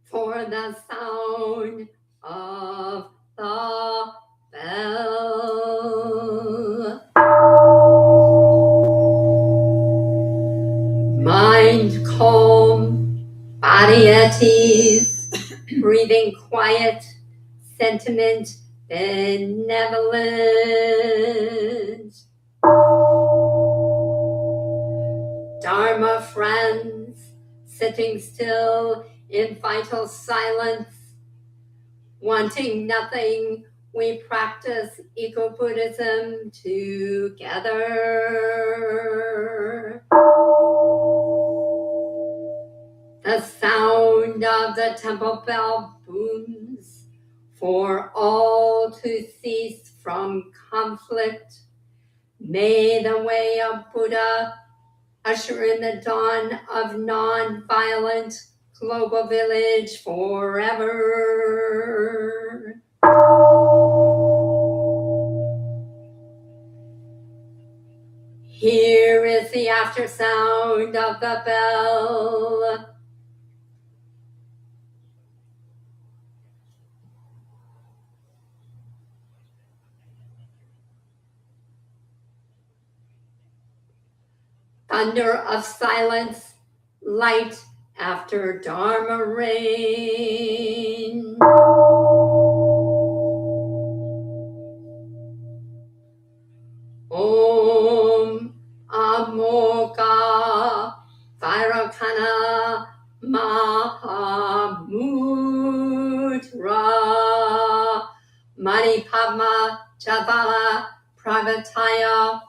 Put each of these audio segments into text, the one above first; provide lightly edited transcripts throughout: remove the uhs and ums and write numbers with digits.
For the sound of the bell. Mind calm, body at ease, breathing quiet, sentiment benevolent. Dharma friends, sitting still in vital silence, wanting nothing, we practice eco-Buddhism together. The sound of the temple bell booms for all to cease from conflict. May the way of Buddha usher in the dawn of non-violent global village forever. Here is the after sound of the bell. Thunder of silence, light after Dharma rain. Om Amoka Vairakana Mahamudra Manipadma Java Pragataya.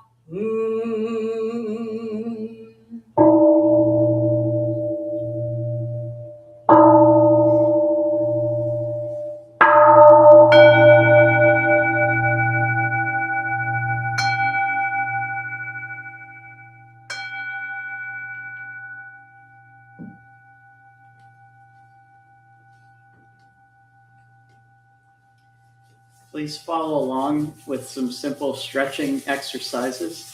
Please follow along with some simple stretching exercises.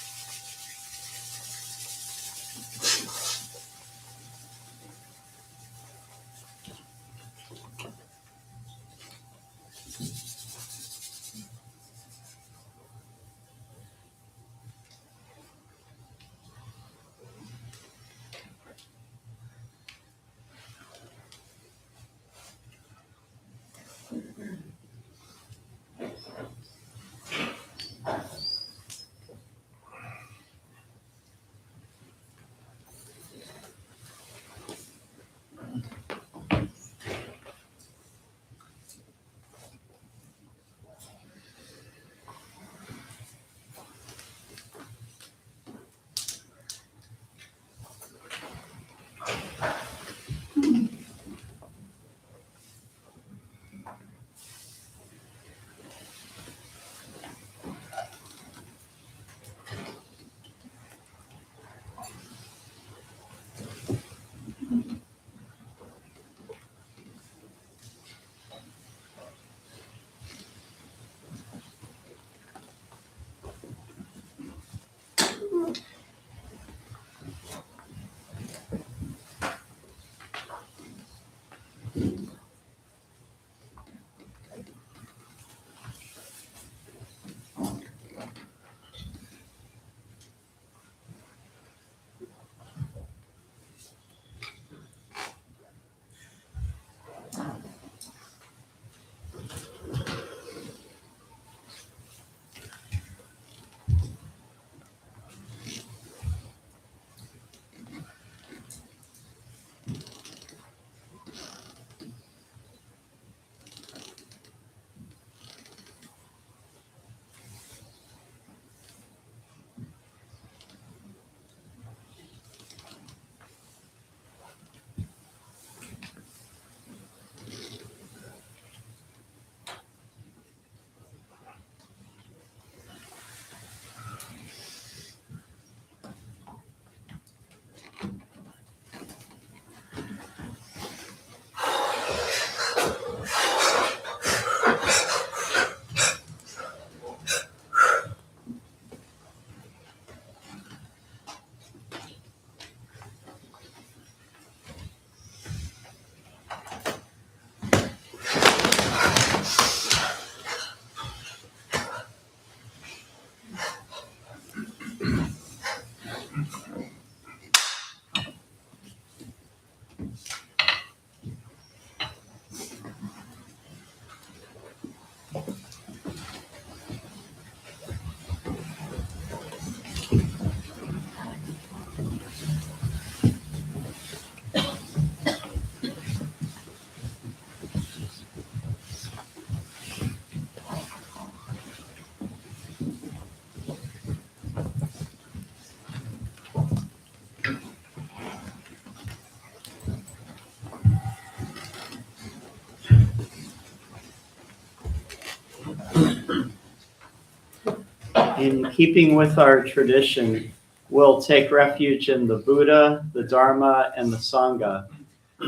In keeping with our tradition, we'll take refuge in the Buddha, the Dharma, and the Sangha,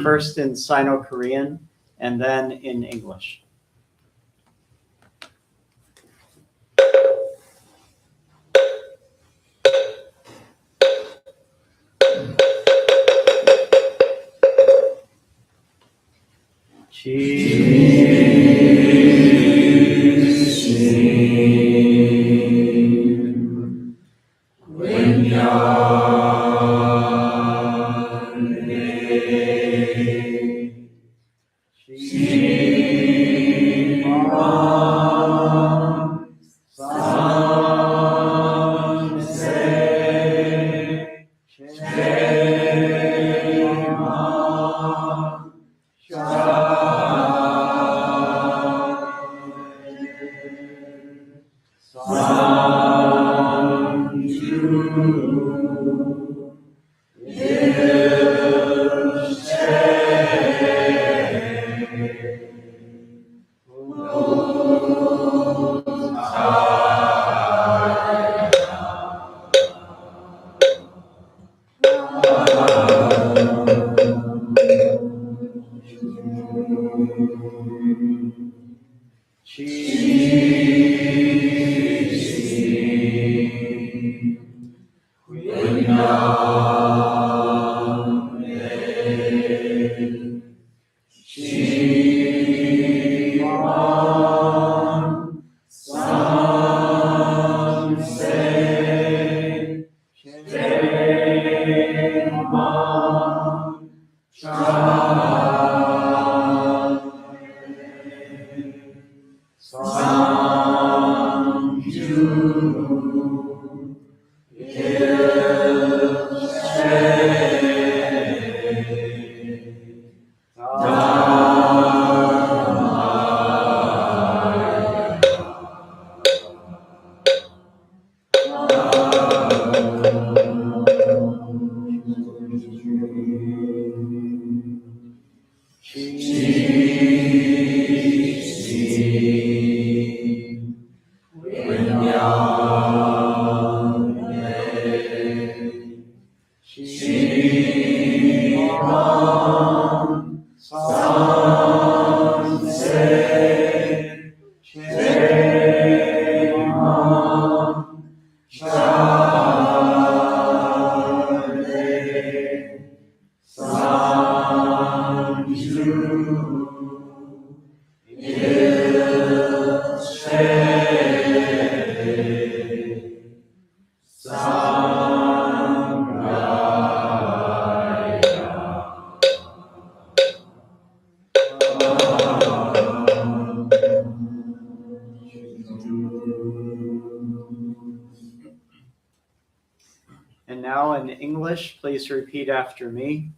first in Sino-Korean and then in English. And now in English, please repeat after me.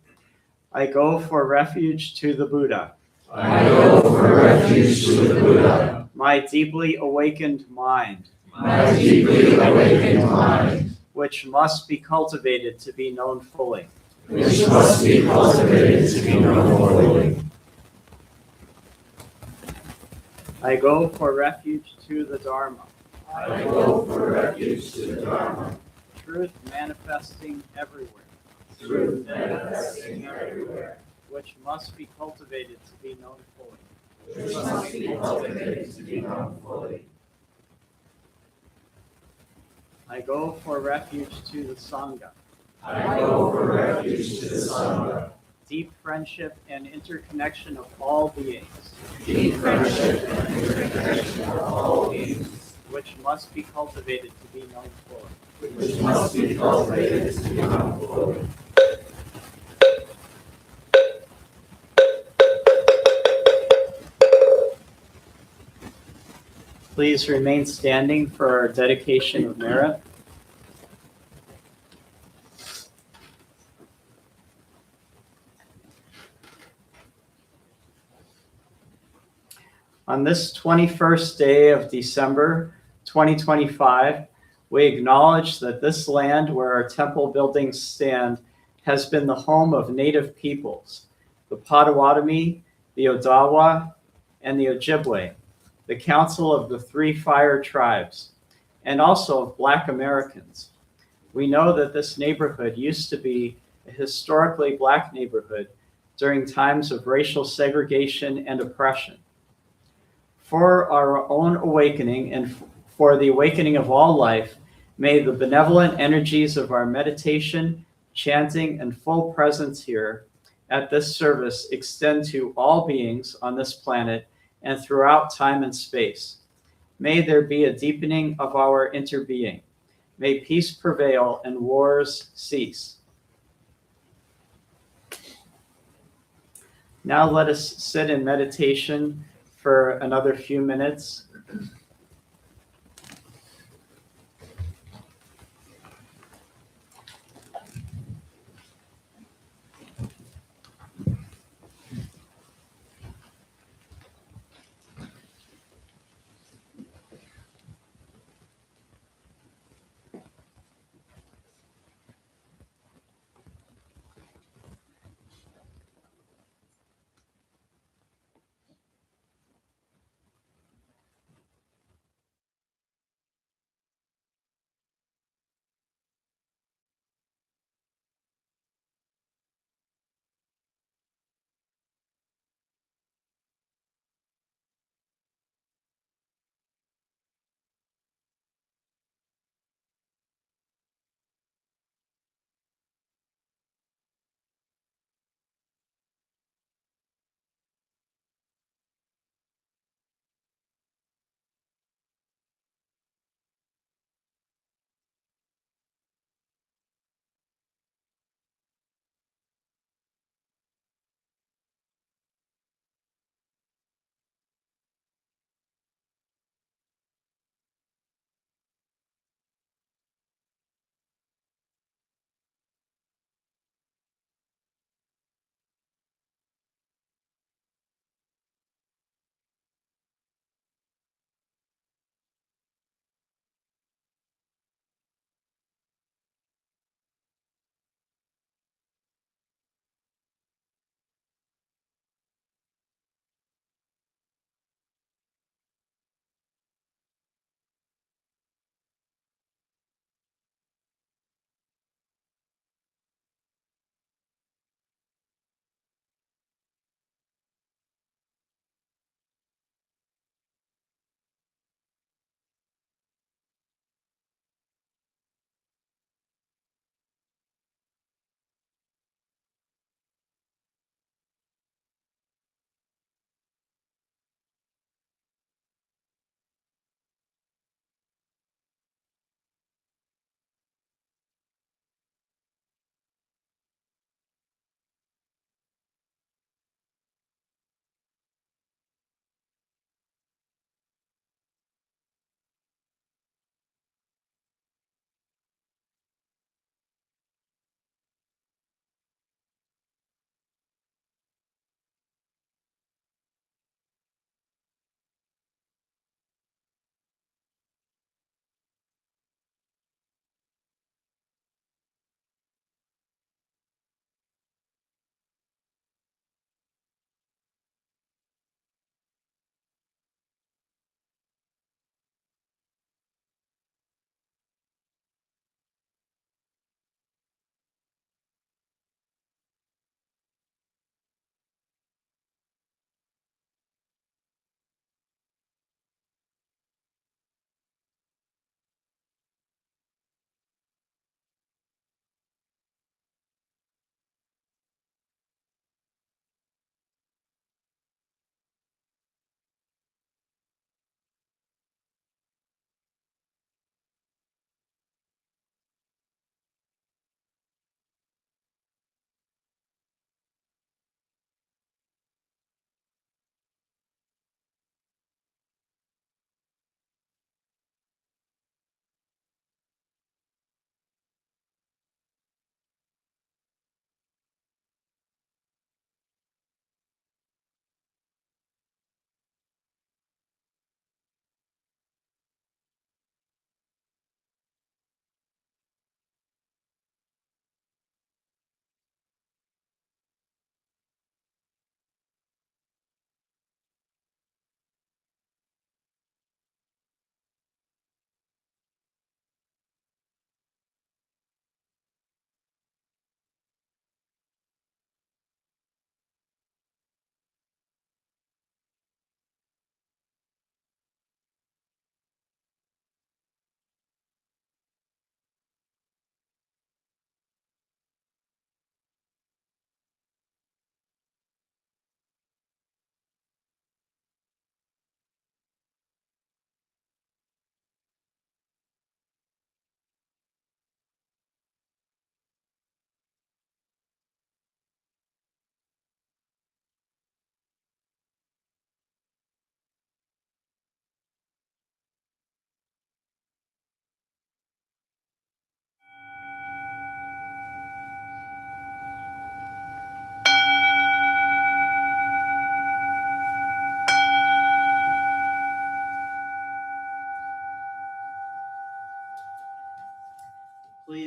I go for refuge to the Buddha. I go for refuge to the Buddha. My deeply awakened mind. My deeply awakened mind. Which must be cultivated to be known fully. Which must be cultivated to be known fully. I go for refuge to the Dharma. I go for refuge to the Dharma. Truth manifesting everywhere. Truth manifesting everywhere. Which must be cultivated to be known fully. Which must be cultivated to be known fully. I go for refuge to the Sangha. I go for refuge to the Sangha. Deep friendship and interconnection of all beings. Deep friendship and interconnection of all beings. Which must be cultivated to be known fully. Which must be cultivated to be known fully. Please remain standing for our dedication of merit. On this 21st day of December 2025, we acknowledge that this land where our temple buildings stand has been the home of native peoples, the Potawatomi, the Odawa, and the Ojibwe, the Council of the Three Fire Tribes, and also of Black Americans. We know that this neighborhood used to be a historically Black neighborhood during times of racial segregation and oppression. For our own awakening and for the awakening of all life, may the benevolent energies of our meditation, chanting, and full presence here at this service extend to all beings on this planet and throughout time and space. May there be a deepening of our interbeing. May peace prevail and wars cease. Now let us sit in meditation for another few minutes.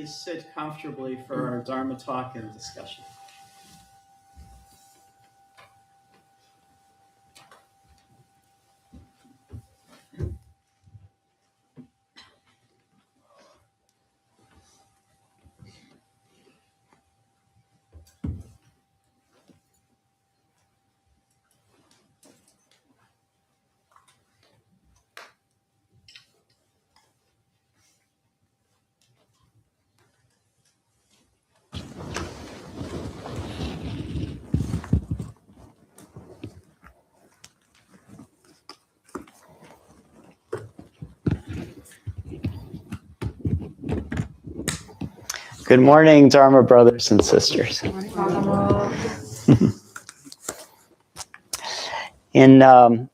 please sit comfortably for our Dharma talk and discussion. Good morning, Dharma brothers and sisters. In the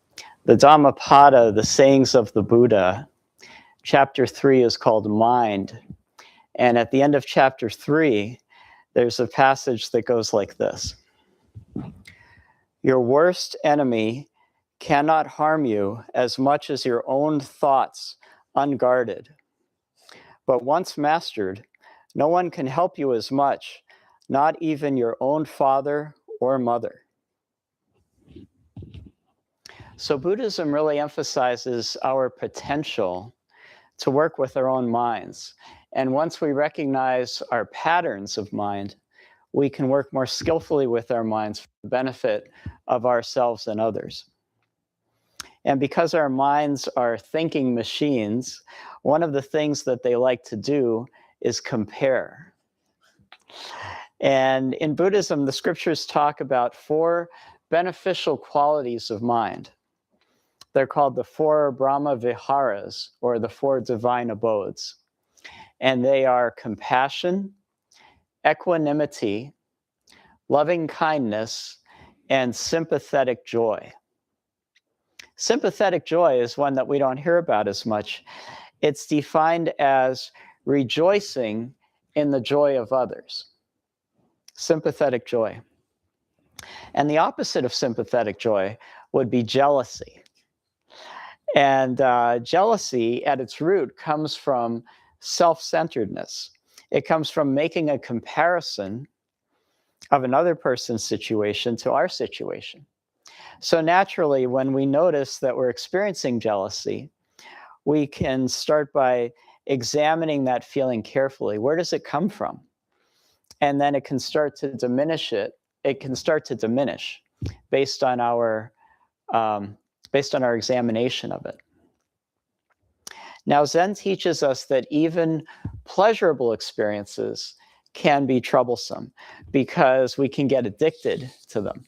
Dhammapada, the sayings of the Buddha, chapter 3 is called Mind. And at the end of chapter 3, there's a passage that goes like this. Your worst enemy cannot harm you as much as your own thoughts unguarded. But once mastered, no one can help you as much, not even your own father or mother. So Buddhism really emphasizes our potential to work with our own minds. And once we recognize our patterns of mind, we can work more skillfully with our minds for the benefit of ourselves and others. And because our minds are thinking machines, one of the things that they like to do is compare. And in Buddhism, the scriptures talk about 4 beneficial qualities of mind. They're called the 4 Brahma Viharas, or the 4 divine abodes. And they are compassion, equanimity, loving kindness, and sympathetic joy. Sympathetic joy is one that we don't hear about as much. It's defined as rejoicing in the joy of others. Sympathetic joy. And the opposite of sympathetic joy would be jealousy. And jealousy at its root comes from self-centeredness. It comes from making a comparison of another person's situation to our situation. So naturally, when we notice that we're experiencing jealousy, we can start by examining that feeling carefully. Where does it come from? And then it can start to diminish it. It can start to diminish based on our examination of it. Now, Zen teaches us that even pleasurable experiences can be troublesome because we can get addicted to them.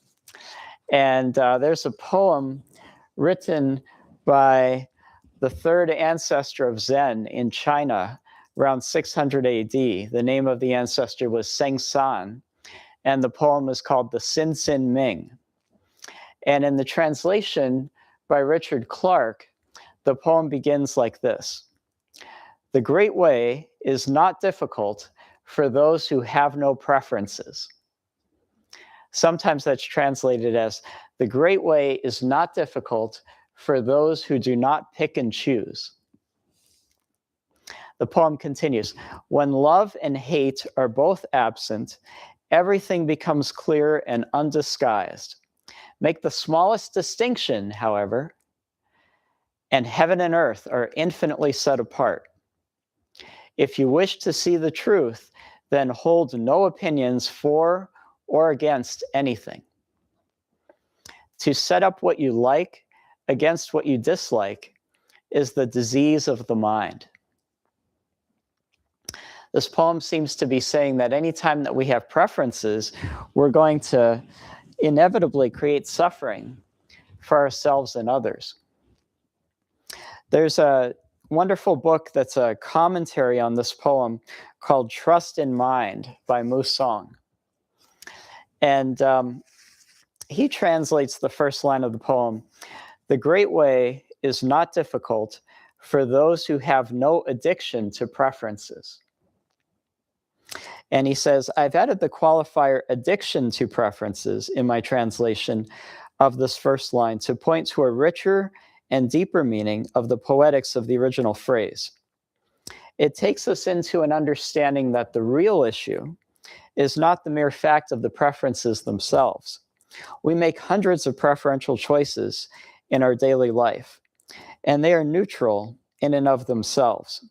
And there's a poem written by the 3rd ancestor of Zen in China around 600 AD. The name of the ancestor was Seng San, and the poem is called the Sin Sin Ming. And in the translation by Richard Clark, the poem begins like this. The great way is not difficult for those who have no preferences. Sometimes that's translated as, the great way is not difficult for those who do not pick and choose. The poem continues, when love and hate are both absent, everything becomes clear and undisguised. Make the smallest distinction, however, and heaven and earth are infinitely set apart. If you wish to see the truth, then hold no opinions for or against anything. To set up what you like against what you dislike is the disease of the mind. This poem seems to be saying that anytime that we have preferences, we're going to inevitably create suffering for ourselves and others. There's a wonderful book that's a commentary on this poem called Trust in Mind by Musong. And he translates the first line of the poem, the great way is not difficult for those who have no addiction to preferences. And he says, I've added the qualifier addiction to preferences in my translation of this first line to point to a richer and deeper meaning of the poetics of the original phrase. It takes us into an understanding that the real issue is not the mere fact of the preferences themselves. We make hundreds of preferential choices in our daily life, and they are neutral in and of themselves.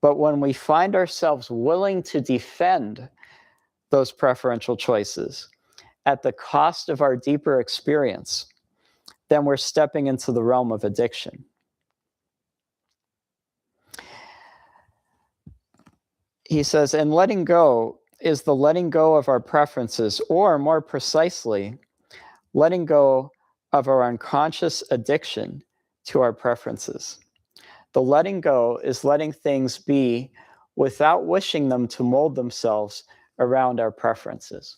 But when we find ourselves willing to defend those preferential choices at the cost of our deeper experience, then we're stepping into the realm of addiction. He says, and letting go is the letting go of our preferences, or more precisely, letting go of our unconscious addiction to our preferences. The letting go is letting things be without wishing them to mold themselves around our preferences.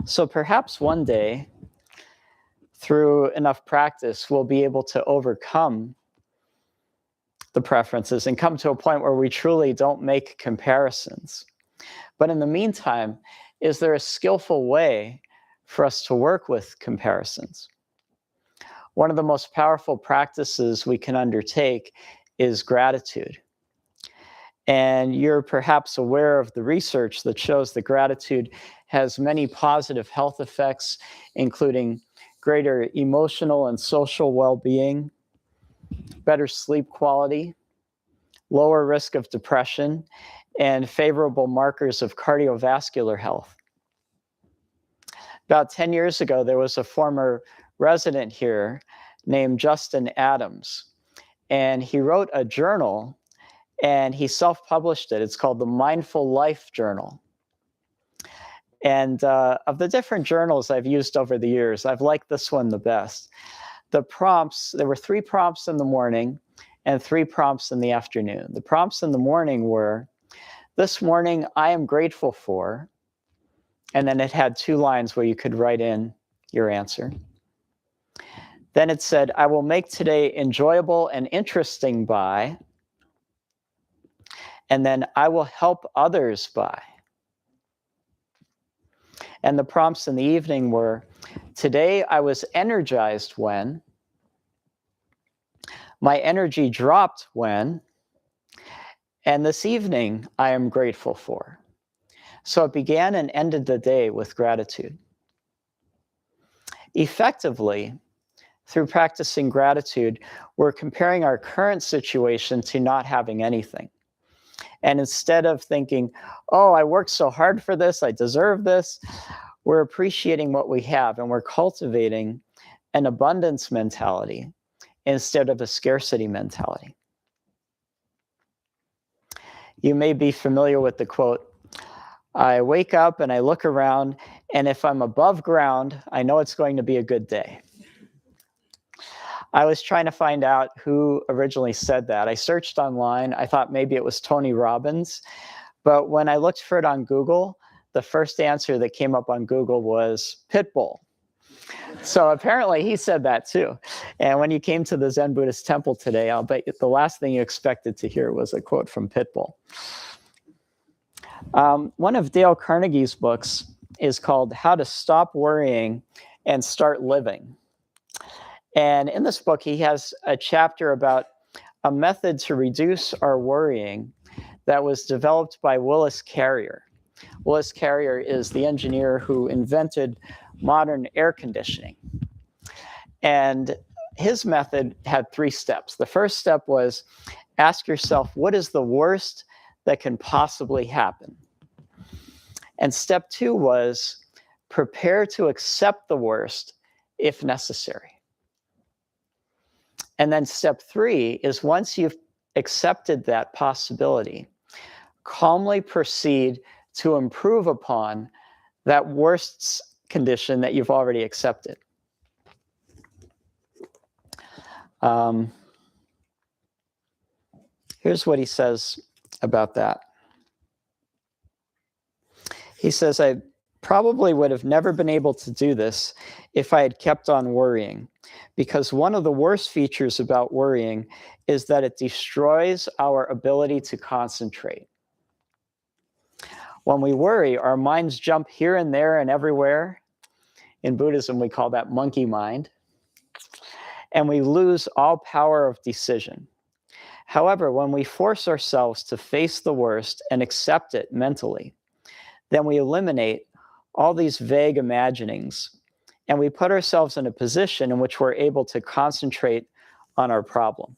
So perhaps one day, through enough practice, we'll be able to overcome the preferences and come to a point where we truly don't make comparisons. But in the meantime, is there a skillful way for us to work with comparisons? One of the most powerful practices we can undertake is gratitude. And you're perhaps aware of the research that shows that gratitude has many positive health effects, including greater emotional and social well-being, better sleep quality, lower risk of depression, and favorable markers of cardiovascular health. About 10 years ago, there was a former resident here named Justin Adams, and he wrote a journal and he self-published it. It's called the Mindful Life Journal. And of the different journals I've used over the years, I've liked this one the best. The prompts, there were 3 prompts in the morning and 3 prompts in the afternoon. The prompts in the morning were, this morning I am grateful for, and then it had 2 lines where you could write in your answer. Then it said, I will make today enjoyable and interesting by, and then I will help others by. And the prompts in the evening were, today I was energized when, my energy dropped when, and this evening I am grateful for. So it began and ended the day with gratitude. Effectively, through practicing gratitude, we're comparing our current situation to not having anything. And instead of thinking, oh, I worked so hard for this, I deserve this, we're appreciating what we have, and we're cultivating an abundance mentality instead of a scarcity mentality. You may be familiar with the quote, I wake up and I look around, and if I'm above ground, I know it's going to be a good day. I was trying to find out who originally said that. I searched online. I thought maybe it was Tony Robbins. But when I looked for it on Google, the first answer that came up on Google was Pitbull. So apparently he said that too. And when you came to the Zen Buddhist temple today, I'll bet the last thing you expected to hear was a quote from Pitbull. One of Dale Carnegie's books is called How to Stop Worrying and Start Living. And in this book, he has a chapter about a method to reduce our worrying that was developed by Willis Carrier. Willis Carrier is the engineer who invented modern air conditioning. And his method had 3 steps. The first step was ask yourself, what is the worst that can possibly happen? And step 2 was prepare to accept the worst if necessary. And then step 3 is once you've accepted that possibility, calmly proceed to improve upon that worst condition that you've already accepted. Here's what he says about that. He says, I probably would have never been able to do this if I had kept on worrying, because one of the worst features about worrying is that it destroys our ability to concentrate. When we worry, our minds jump here and there and everywhere. In Buddhism, we call that monkey mind. and we lose all power of decision. However, when we force ourselves to face the worst and accept it mentally, then we eliminate all these vague imaginings, and we put ourselves in a position in which we're able to concentrate on our problem.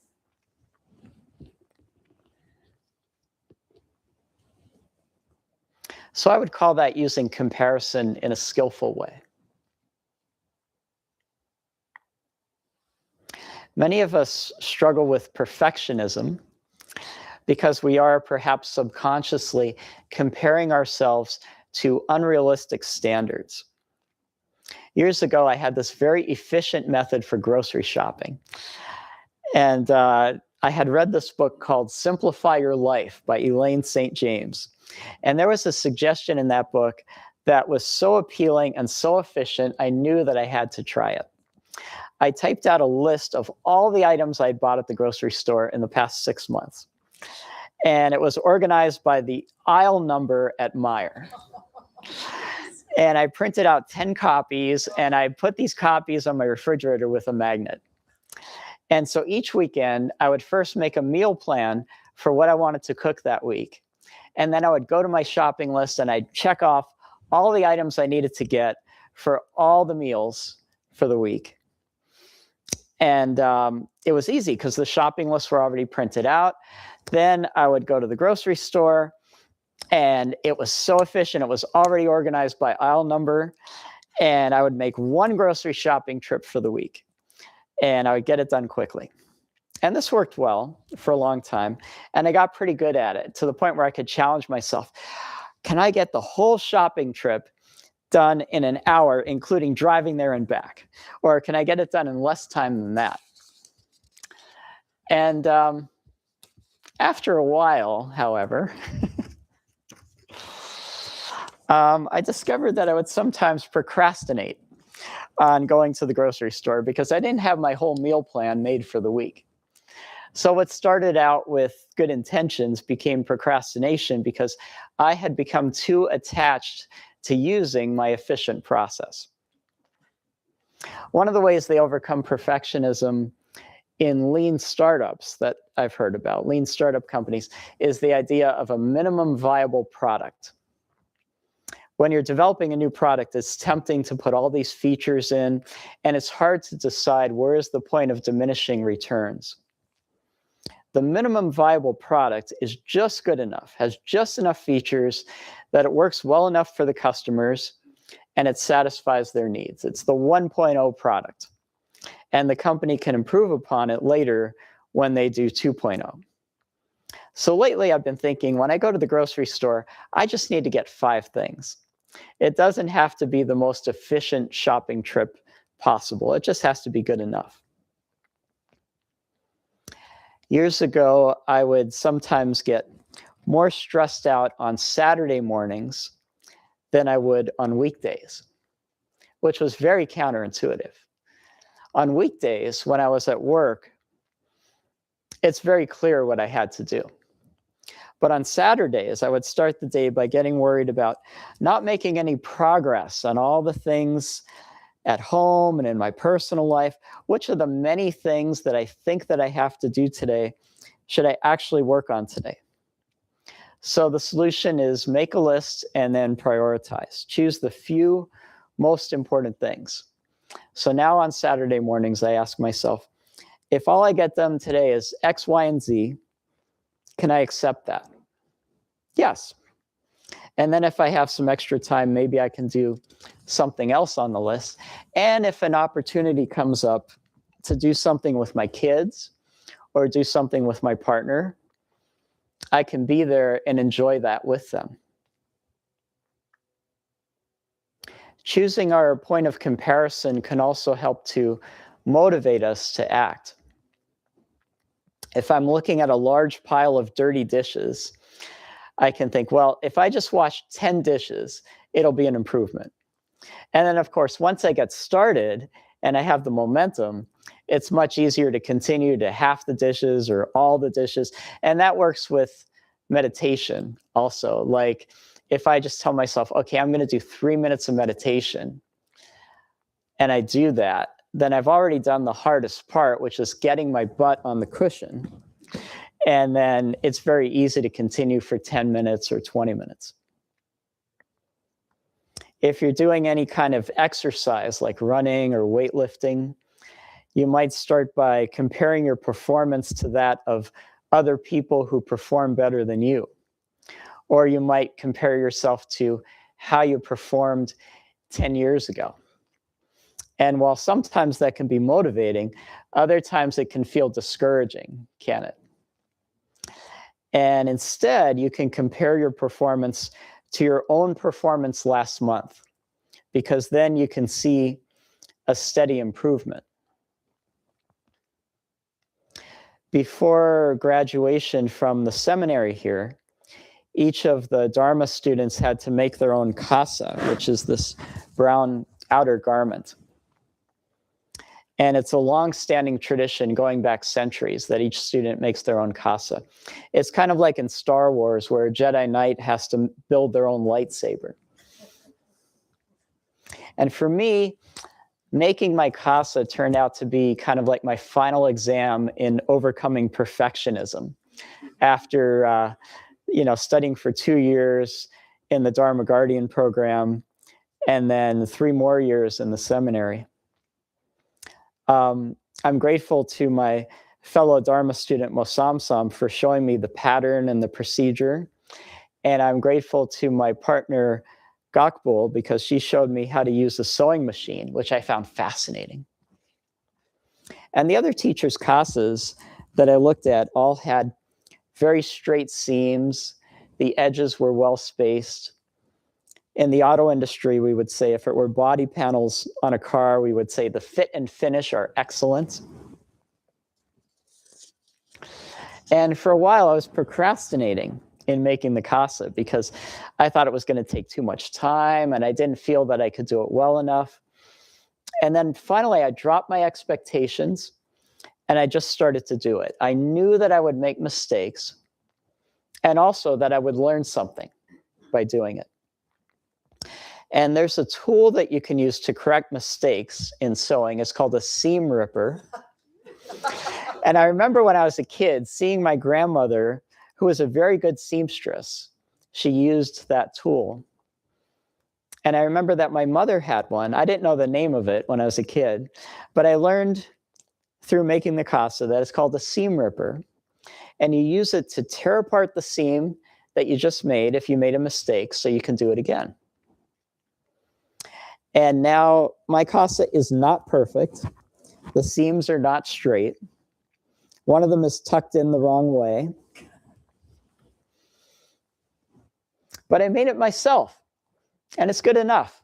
So I would call that using comparison in a skillful way. Many of us struggle with perfectionism because we are perhaps subconsciously comparing ourselves to unrealistic standards. Years ago, I had this very efficient method for grocery shopping. And I had read this book called Simplify Your Life by Elaine St. James. And there was a suggestion in that book that was so appealing and so efficient, I knew that I had to try it. I typed out a list of all the items I'd bought at the grocery store in the past 6 months. And it was organized by the aisle number at Meijer. And I printed out 10 copies, and I put these copies on my refrigerator with a magnet. And so each weekend, I would first make a meal plan for what I wanted to cook that week. And then I would go to my shopping list, and I'd check off all the items I needed to get for all the meals for the week. And it was easy because the shopping lists were already printed out. Then I would go to the grocery store, and it was so efficient. It was already organized by aisle number, and I would make one grocery shopping trip for the week, and I would get it done quickly. And this worked well for a long time, and I got pretty good at it to the point where I could challenge myself. Can I get the whole shopping trip done in an hour, including driving there and back? Or can I get it done in less time than that? And after a while, however, I discovered that I would sometimes procrastinate on going to the grocery store because I didn't have my whole meal plan made for the week. So what started out with good intentions became procrastination because I had become too attached to using my efficient process. One of the ways they overcome perfectionism in lean startups that I've heard about, lean startup companies, is the idea of a minimum viable product. When you're developing a new product, it's tempting to put all these features in, and it's hard to decide where is the point of diminishing returns. The minimum viable product is just good enough, has just enough features that it works well enough for the customers and it satisfies their needs. It's the 1.0 product. And the company can improve upon it later when they do 2.0. So lately I've been thinking, when I go to the grocery store, I just need to get 5 things. It doesn't have to be the most efficient shopping trip possible. It just has to be good enough. Years ago, I would sometimes get more stressed out on Saturday mornings than I would on weekdays, which was very counterintuitive. On weekdays, when I was at work, it's very clear what I had to do. But on Saturdays, I would start the day by getting worried about not making any progress on all the things at home and in my personal life. Which of the many things that I think that I have to do today should I actually work on today? So the solution is make a list and then prioritize. Choose the few most important things. So now on Saturday mornings, I ask myself, if all I get done today is X, Y, and Z, can I accept that? Yes. And then if I have some extra time, maybe I can do something else on the list. And if an opportunity comes up to do something with my kids or do something with my partner, I can be there and enjoy that with them. Choosing our point of comparison can also help to motivate us to act. If I'm looking at a large pile of dirty dishes, I can think, well, if I just wash 10 dishes, it'll be an improvement. And then, of course, once I get started and I have the momentum, it's much easier to continue to half the dishes or all the dishes. And that works with meditation also. Like if I just tell myself, okay, I'm going to do 3 minutes of meditation, and I do that, then I've already done the hardest part, which is getting my butt on the cushion. And then it's very easy to continue for 10 minutes or 20 minutes. If you're doing any kind of exercise like running or weightlifting, you might start by comparing your performance to that of other people who perform better than you. Or you might compare yourself to how you performed 10 years ago. And while sometimes that can be motivating, other times it can feel discouraging, can it? And instead, you can compare your performance to your own performance last month, because then you can see a steady improvement. Before graduation from the seminary here, each of the Dharma students had to make their own kasa, which is this brown outer garment. And it's a long-standing tradition going back centuries that each student makes their own kasa. It's kind of like in Star Wars where a Jedi Knight has to build their own lightsaber. And for me, making my kasa turned out to be kind of like my final exam in overcoming perfectionism. After studying for 2 years in the Dharma Guardian program, and then 3 more years in the seminary. I'm grateful to my fellow Dharma student Mosamsam for showing me the pattern and the procedure. And I'm grateful to my partner Gakbul because she showed me how to use a sewing machine, which I found fascinating. And the other teachers' kasas that I looked at all had very straight seams. The edges were well spaced. In the auto industry, we would say if it were body panels on a car, we would say the fit and finish are excellent. And for a while, I was procrastinating in making the kasa because I thought it was going to take too much time and I didn't feel that I could do it well enough. And then finally, I dropped my expectations and I just started to do it. I knew that I would make mistakes and also that I would learn something by doing it. And there's a tool that you can use to correct mistakes in sewing. It's called a seam ripper. And I remember when I was a kid seeing my grandmother, who was a very good seamstress. She used that tool. And I remember that my mother had one. I didn't know the name of it when I was a kid, but I learned through making the kasa that it's called a seam ripper. And you use it to tear apart the seam that you just made if you made a mistake so you can do it again. And now my kasa is not perfect. The seams are not straight. One of them is tucked in the wrong way. But I made it myself, and it's good enough.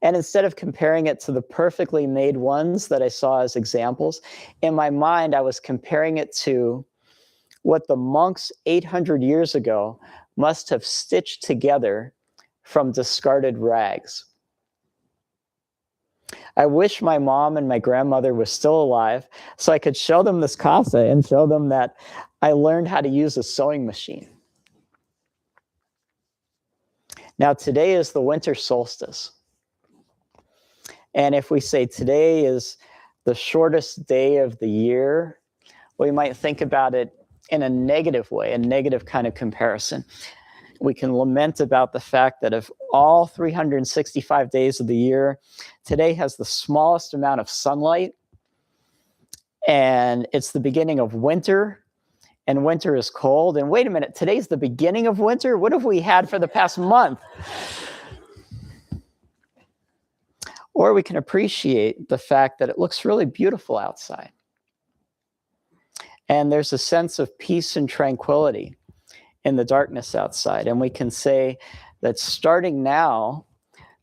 And instead of comparing it to the perfectly made ones that I saw as examples, in my mind, I was comparing it to what the monks 800 years ago must have stitched together from discarded rags. I wish my mom and my grandmother were still alive so I could show them this kasa and show them that I learned how to use a sewing machine. Now, today is the winter solstice. And if we say today is the shortest day of the year, we might think about it in a negative way, a negative kind of comparison. We can lament about the fact that of all 365 days of the year, today has the smallest amount of sunlight, and it's the beginning of winter, and winter is cold. And wait a minute, today's the beginning of winter? What have we had for the past month? Or we can appreciate the fact that it looks really beautiful outside. And there's a sense of peace and tranquility in the darkness outside. And we can say that starting now,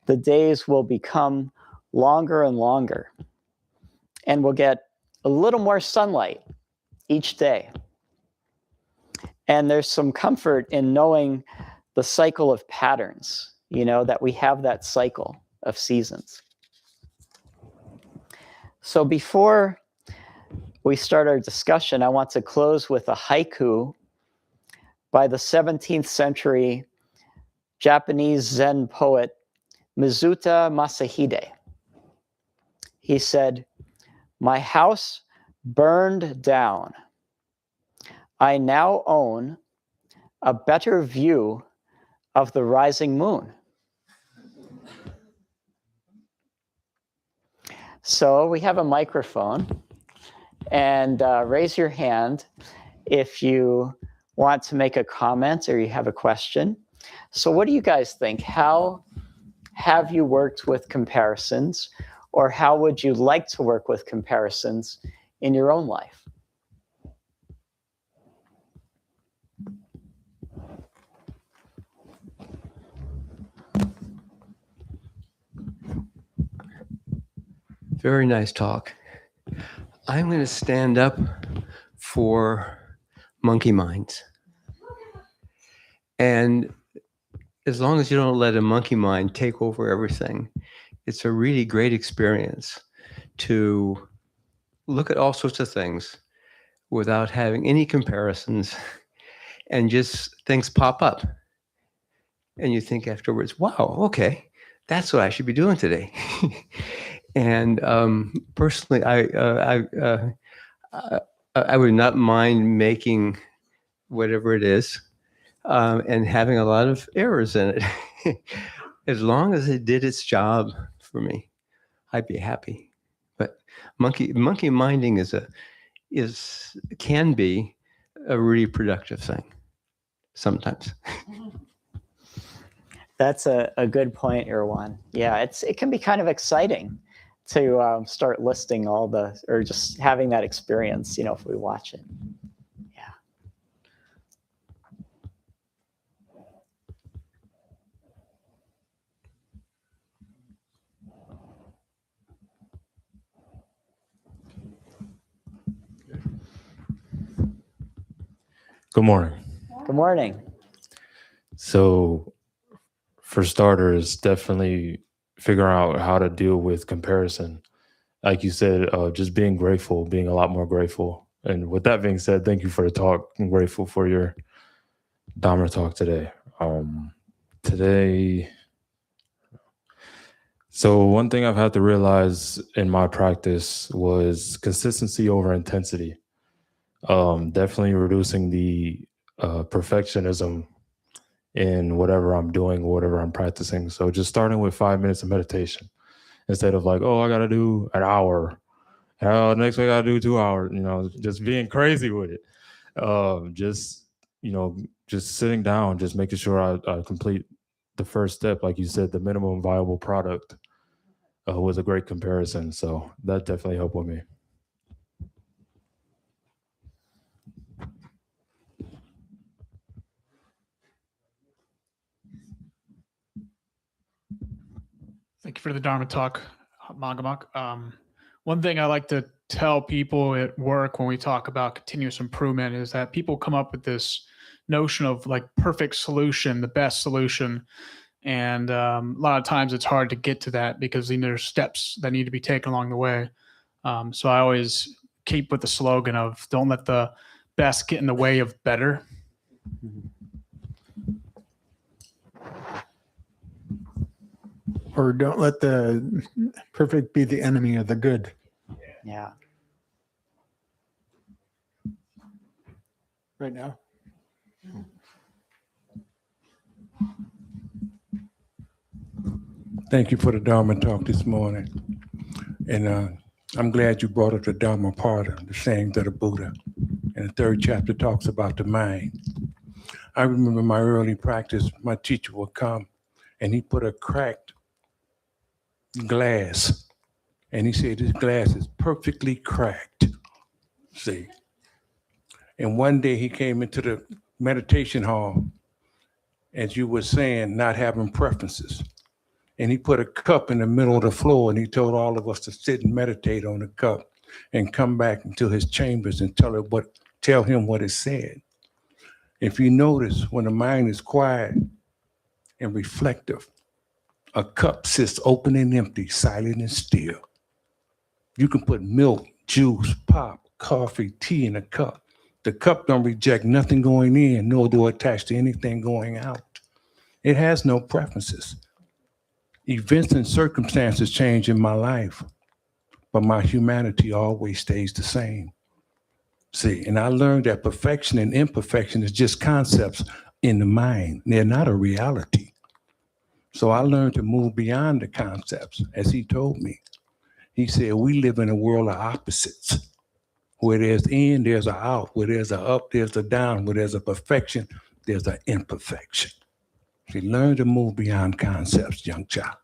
the days will become longer and longer. And we'll get a little more sunlight each day. And there's some comfort in knowing the cycle of patterns, that we have that cycle of seasons. So before we start our discussion, I want to close with a haiku by the 17th century Japanese Zen poet Mizuta Masahide. He said, "My house burned down. I now own a better view of the rising moon." So we have a microphone, and raise your hand if you want to make a comment or you have a question. So what do you guys think? How have you worked with comparisons, or how would you like to work with comparisons in your own life? Very nice talk. I'm going to stand up for monkey minds. And as long as you don't let a monkey mind take over everything, it's a really great experience to look at all sorts of things without having any comparisons, and just things pop up. And you think afterwards, wow, okay, that's what I should be doing today. And personally, I would not mind making whatever it is and having a lot of errors in it. As long as it did its job for me, I'd be happy. But monkey minding can be a really productive thing sometimes. That's a good point, Irwan. Yeah, it can be kind of exciting to start listing or just having that experience, if we watch it. Yeah. Good morning. Good morning. So, for starters, definitely figure out how to deal with comparison. Like you said, just being grateful, being a lot more grateful. And with that being said, thank you for the talk. I'm grateful for your Dharma talk today. So one thing I've had to realize in my practice was consistency over intensity. Definitely reducing the perfectionism in whatever I'm doing, whatever I'm practicing. So just starting with 5 minutes of meditation instead of like, oh, I got to do an hour. Next week I got to do 2 hours, just being crazy with it. Just sitting down, just making sure I complete the first step. Like you said, the minimum viable product was a great comparison. So that definitely helped with me. Thank you for the Dharma talk, Magamak. One thing I like to tell people at work when we talk about continuous improvement is that people come up with this notion of like perfect solution, the best solution. And a lot of times it's hard to get to that because there's steps that need to be taken along the way. So I always keep with the slogan of don't let the best get in the way of better. Or don't let the perfect be the enemy of the good. Yeah. Right now. Thank you for the Dharma talk this morning. And I'm glad you brought up the Dharma part of the sayings of the Buddha. And the third chapter talks about the mind. I remember my early practice, my teacher would come and he put a cracked glass and he said, this glass is perfectly cracked. See? And one day he came into the meditation hall, as you were saying, not having preferences. And he put a cup in the middle of the floor and he told all of us to sit and meditate on the cup and come back into his chambers and tell him what it said. If you notice, when the mind is quiet and reflective, a cup sits open and empty, silent and still. You can put milk, juice, pop, coffee, tea in a cup. The cup don't reject nothing going in, nor do it attach to anything going out. It has no preferences. Events and circumstances change in my life, but my humanity always stays the same. See, and I learned that perfection and imperfection is just concepts in the mind. They're not a reality. So I learned to move beyond the concepts, as he told me. He said, we live in a world of opposites. Where there's in, there's a out. Where there's a up, there's a down. Where there's a perfection, there's an imperfection. So learn to move beyond concepts, young child,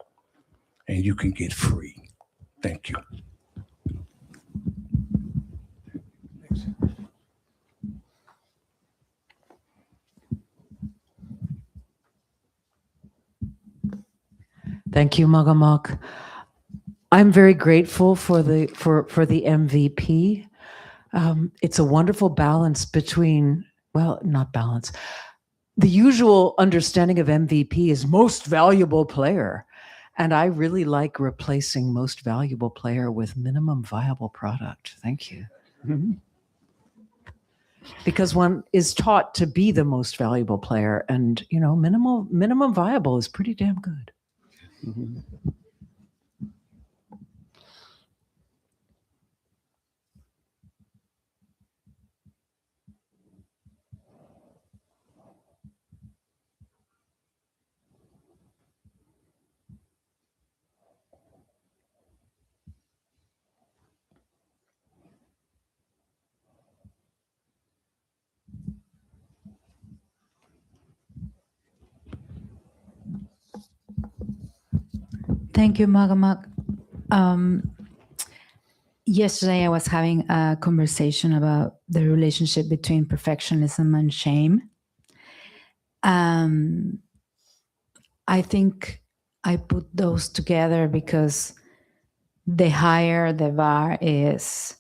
and you can get free. Thank you. Thank you, Magamok. I'm very grateful for the MVP. It's a wonderful balance between, well, not balance. The usual understanding of MVP is most valuable player. And I really like replacing most valuable player with minimum viable product. Thank you. Because one is taught to be the most valuable player, and minimum viable is pretty damn good. Thank you, Magamak. Yesterday, I was having a conversation about the relationship between perfectionism and shame. I think I put those together because the higher the bar is,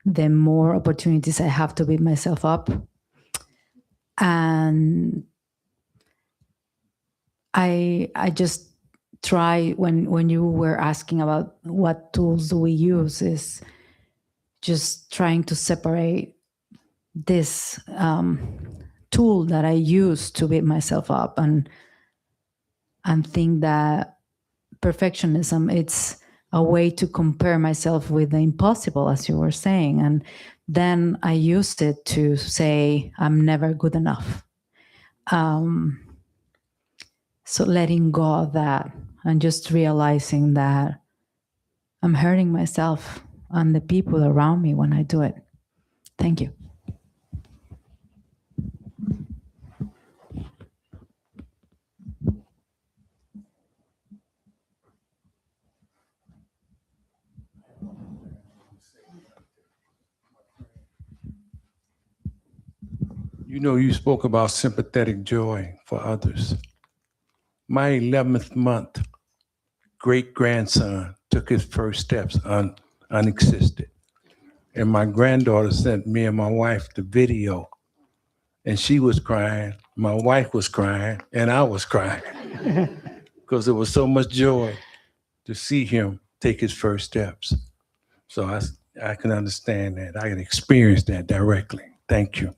the more opportunities I have to beat myself up. And I just try, when you were asking about what tools do we use, is just trying to separate this tool that I use to beat myself up and think that perfectionism, it's a way to compare myself with the impossible, as you were saying. And then I used it to say, I'm never good enough. So letting go of that and just realizing that I'm hurting myself and the people around me when I do it. Thank you. You know, you spoke about sympathetic joy for others. My 11th month great-grandson took his first steps unassisted. And my granddaughter sent me and my wife the video. And she was crying, my wife was crying, and I was crying. Because there was so much joy to see him take his first steps. So I can understand that. I can experience that directly. Thank you.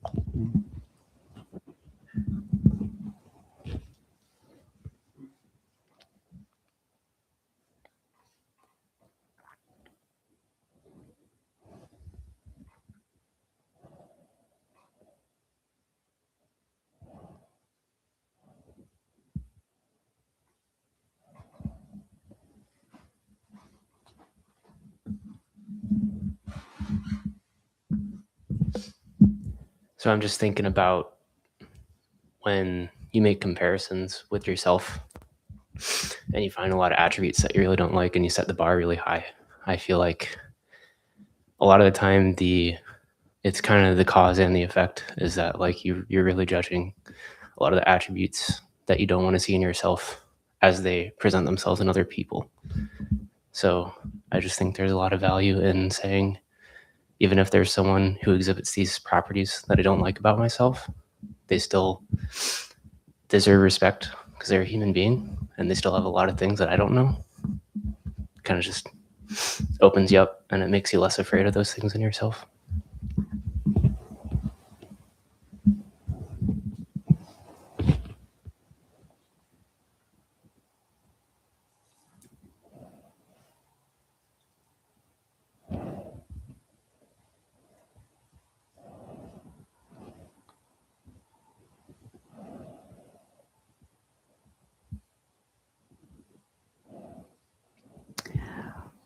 So I'm just thinking about when you make comparisons with yourself and you find a lot of attributes that you really don't like and you set the bar really high. I feel like a lot of the time it's kind of the cause and the effect is that like you're really judging a lot of the attributes that you don't want to see in yourself as they present themselves in other people. So I just think there's a lot of value in saying, even if there's someone who exhibits these properties that I don't like about myself, they still deserve respect because they're a human being and they still have a lot of things that I don't know. Kind of just opens you up and it makes you less afraid of those things in yourself.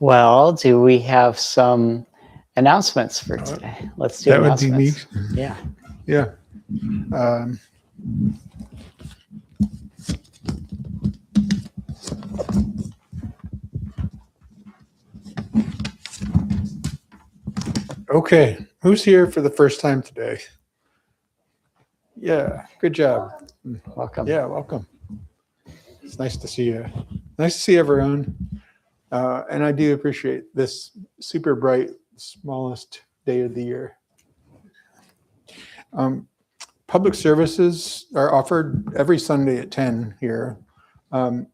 Well, do we have some announcements for today? Let's do That would be me. announcements. Yeah. Yeah. Um, okay. Who's here for the first time today? Yeah. Good job. Welcome. Yeah. Welcome. It's nice to see you. Nice to see everyone. And I do appreciate this super bright, smallest day of the year. Public services are offered every Sunday at 10 here. And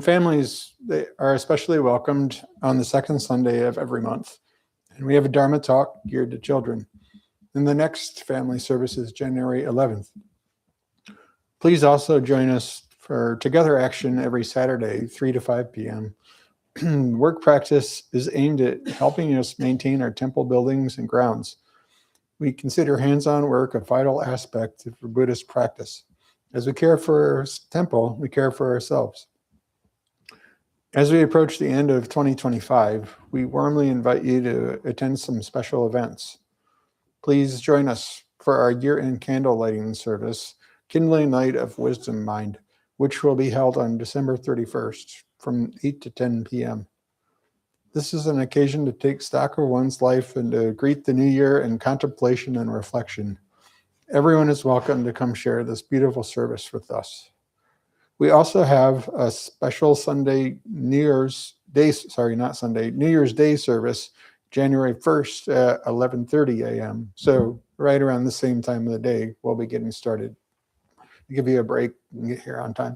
families, they are especially welcomed on the second Sunday of every month. And we have a Dharma talk geared to children. And the next family service is January 11th. Please also join us for Together Action every Saturday, 3 to 5 p.m. Work practice is aimed at helping us maintain our temple buildings and grounds. We consider hands-on work a vital aspect of Buddhist practice. As we care for our temple, we care for ourselves. As we approach the end of 2025, we warmly invite you to attend some special events. Please join us for our year-end candle lighting service, Kindling Light of Wisdom Mind, which will be held on December 31st from 8 to 10 p.m. This is an occasion to take stock of one's life and to greet the new year in contemplation and reflection. Everyone is welcome to come share this beautiful service with us. We also have a special New Year's Day service, January 1st at 11:30 a.m. So right around the same time of the day, we'll be getting started. To give you a break and get here on time.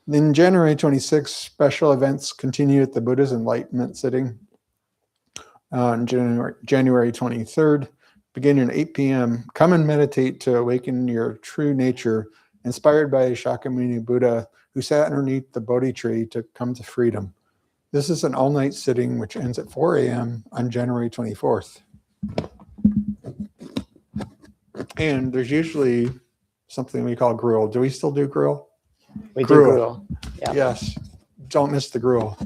Then January 26th, special events continue at the Buddha's Enlightenment sitting on January 23rd, beginning at 8 p.m. Come and meditate to awaken your true nature, inspired by Shakyamuni Buddha, who sat underneath the Bodhi tree to come to freedom. This is an all-night sitting, which ends at 4 a.m. on January 24th. And there's usually something we call gruel. Do we still do gruel? We do gruel. Yeah. Yes. Don't miss the gruel.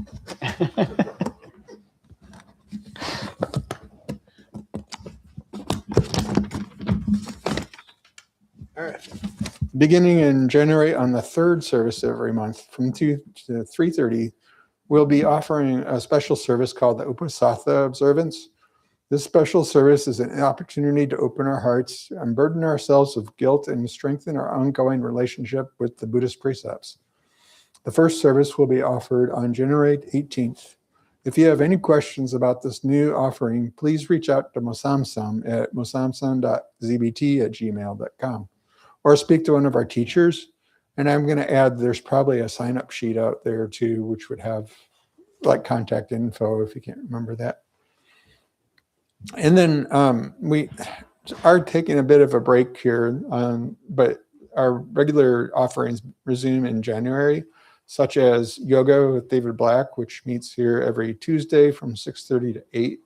All right. Beginning in January on the third service every month from 2 to 3:30, we'll be offering a special service called the Uposatha observance. This special service is an opportunity to open our hearts, unburden ourselves of guilt, and strengthen our ongoing relationship with the Buddhist precepts. The first service will be offered on January 18th. If you have any questions about this new offering, please reach out to Mosamsam at mosamsam.zbt@gmail.com or speak to one of our teachers. And I'm going to add, there's probably a sign-up sheet out there too, which would have like contact info if you can't remember that. And then we are taking a bit of a break here, but our regular offerings resume in January, such as yoga with David Black, which meets here every Tuesday from 6:30 to 8.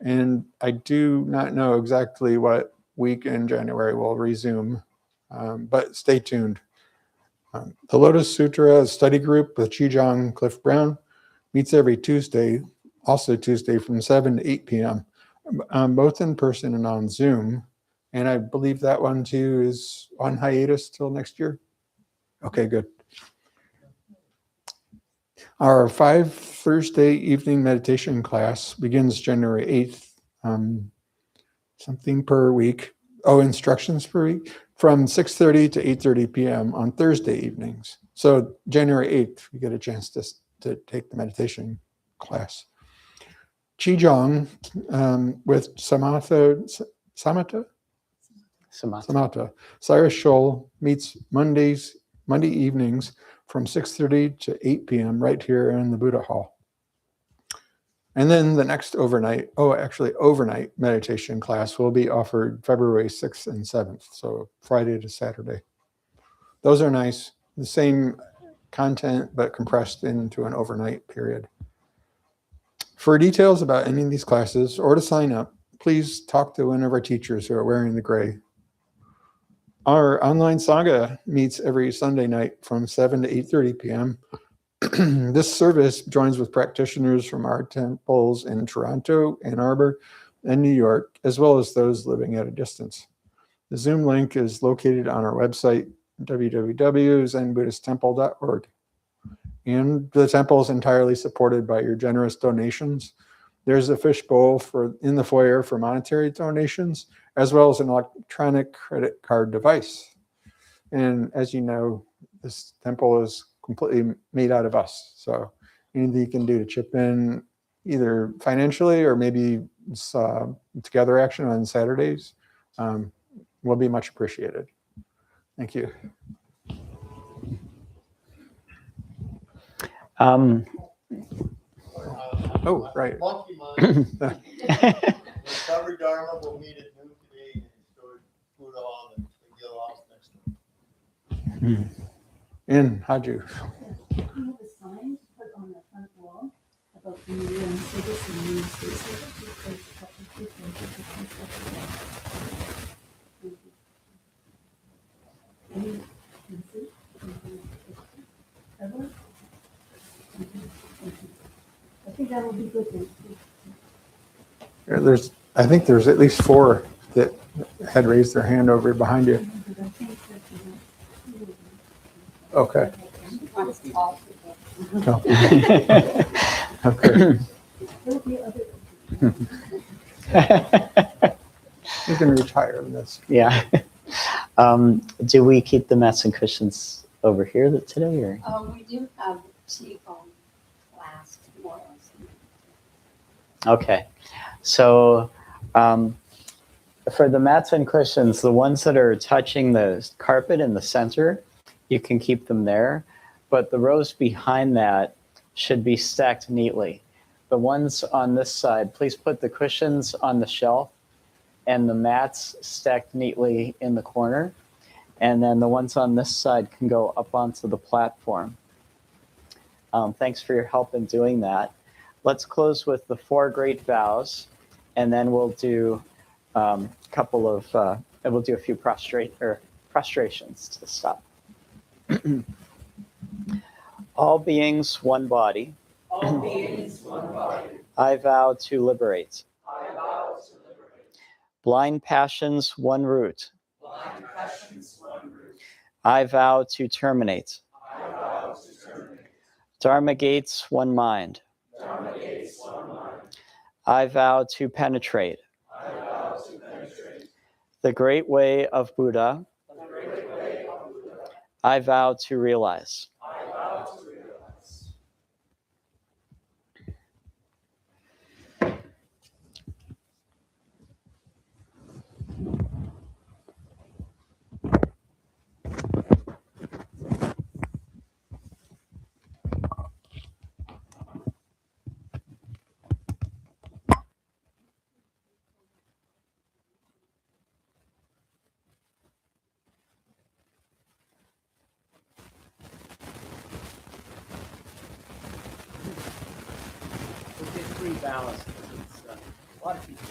And I do not know exactly what week in January will resume, but stay tuned. The Lotus Sutra study group with Chijong Cliff Brown meets every Tuesday, also Tuesday from 7 to 8 p.m., both in person and on Zoom. And I believe that one too is on hiatus till next year. Okay, good. Our 5 Thursday evening meditation class begins January 8th, something per week. Oh, instructions per week from 6:30 to 8:30 p.m. on Thursday evenings. So January 8th, we get a chance to take the meditation class. Qigong with Samatha. Cyrus Scholl meets Monday evenings from 6:30 to 8 p.m. right here in the Buddha Hall. And then the next overnight meditation class will be offered February 6th and 7th, so Friday to Saturday. Those are nice, the same content, but compressed into an overnight period. For details about any of these classes or to sign up, please talk to one of our teachers who are wearing the gray. Our online Sangha meets every Sunday night from 7 to 8:30 p.m. This service joins with practitioners from our temples in Toronto, Ann Arbor, and New York, as well as those living at a distance. The Zoom link is located on our website, www.zenbuddhisttemple.org. And the temple is entirely supported by your generous donations. There's a fishbowl in the foyer for monetary donations, as well as an electronic credit card device. And as you know, this temple is completely made out of us. So anything you can do to chip in, either financially or maybe together action on Saturdays, will be much appreciated. Thank you. Oh, right. Monkey mind. Recovery Dharma will meet at noon today and enjoy food on and get off next week. In Haju. You have a sign put on the front wall about the museum service and new spaces. There's a couple of different I think that will be good. I think there's at least 4 that had raised their hand over behind you. Okay. Oh. Okay. You can retire in this. Yeah. Do we keep the mats and cushions over here today, or? We do have seafoam class tomorrow. Okay. So for the mats and cushions, the ones that are touching the carpet in the center, you can keep them there. But the rows behind that should be stacked neatly. The ones on this side, please put the cushions on the shelf and the mats stacked neatly in the corner. And then the ones on this side can go up onto the platform. Thanks for your help in doing that. Let's close with the 4 great vows, and then we'll do a few prostrations to stop. All beings, one body. All beings, one body. I vow to liberate. I vow to liberate. Blind passions, one root. Blind passions, one root. I vow to terminate. I vow to terminate. Dharma gates, one mind. Dharma gates, one mind. I vow to penetrate. I vow to penetrate. The great way of Buddha. The great way of Buddha. I vow to realize. I vow to realize. We'll get 3 vows because it's a lot of people.